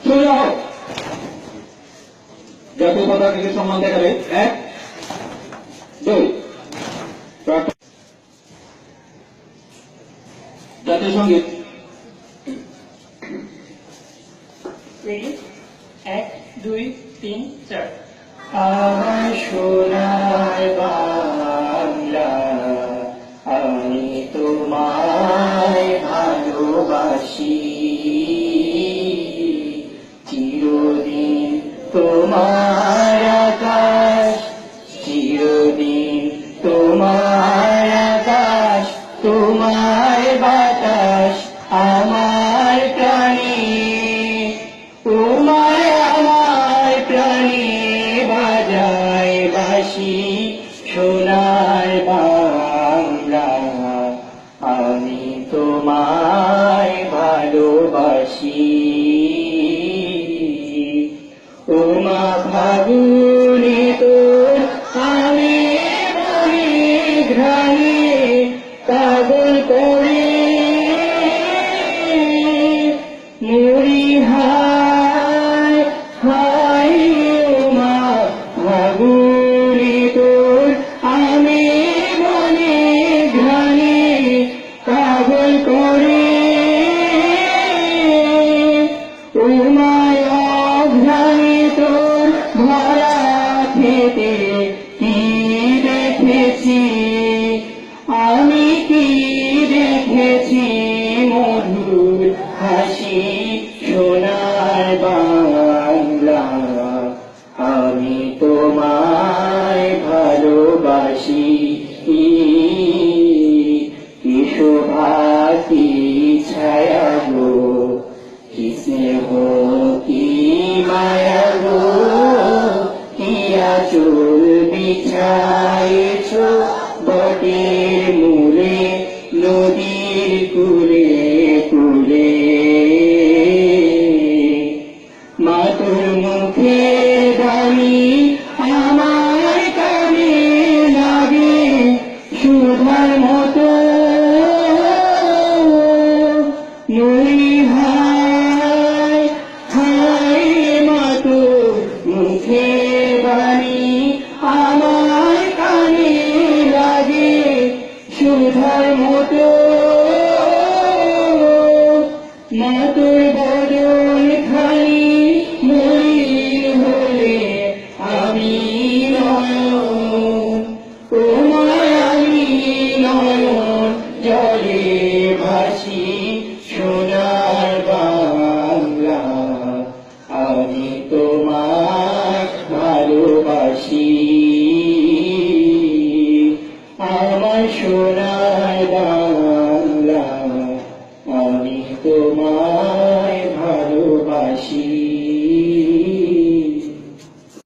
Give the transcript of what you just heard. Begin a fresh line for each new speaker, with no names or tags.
সোজা হোক। জাতীয় পতাকাকে সম্মান দেখাবে। 1 2। জাতীয় সঙ্গীত।
1 2 3 4।
আমার সোনার বাংলা, আমি তোমায় ভালোবাসি, চিরদিন তোমার আকাশ, চিরদিন তোমার আকাশ, তোমার বাতাস আমার প্রাণে, তোমার আমার প্রাণে বাজায় বাঁশি। সোনার বাংলা, আমি তোমায় ভালোবাসি। ওমা ফাগুনে তোর আমি মনে ঘ্রাণে পাগল করে মরি, হায় হায় ওমা ফাগুনে তোর আমি মনে ঘ্রাণে পাগল করে। ওমায় অঘ্রাণে তোর ভরা খেতে কি দেখেছি, আমি কি দেখেছি মধুর হাসি। সোনার বাংলা, আমি তোমায় ভালোবাসি। কি শোভা কি ছায়া গো, কি স্নেহ কি মায়া গো, কি আঁচল বিছায়েছ বটের মূলে, নদীর কূলে কূলে। মাতুর মুখে বাণী আমার কানে লাগে সুধার মতো, নই হায় হায় মাতুর মুখে বাণী আমার কানে লাগে সুধার মতো। মাতুর বদন খানি মলিন হলে আমি নয়ন, তোমায় আমি নয়ন জলে ভাসি। সোনার বাংলা, আমি তোমায় ভালোবাসি। আমার সোনার বাংলা, আমি তোমায় ভালোবাসি।